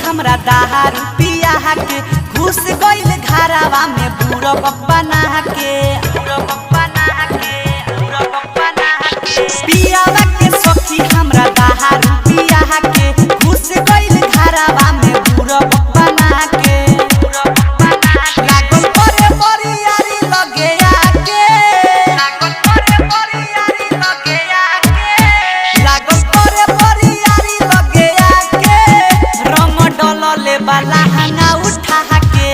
हमरा दारू पिया के घुस गइल घरवा में बुढ़ो पप्पा ना के पियावा के सखी हमरा दारू पिया के घुस गइल घरवा में बुढ़ो पप्पा ना के लागल करे बरियारी लगे आके लागल करे बरियारी लगे आके रंग डलले वाला हंगा उठा के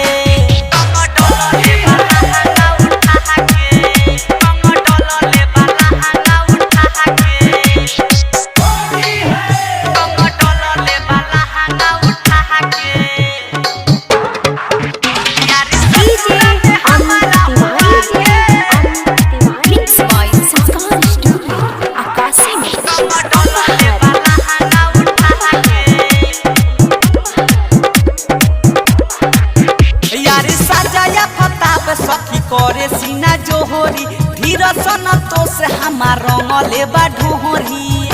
सखी करे सीना जोहरी धीरसन तो से हमार रंगले बा ढोहरी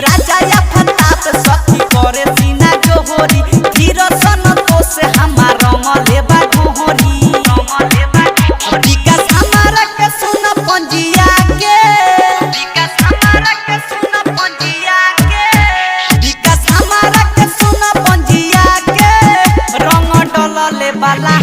राजा या फताब सखी करे सीना जोहरी धीरसन तो से हमार रंगले बा ढोहरी विकास हमारा के सुन पंजिया के विकास हमारा के सुन पंजिया के विकास हमारा के सुन पंजिया के रंग डलले वाला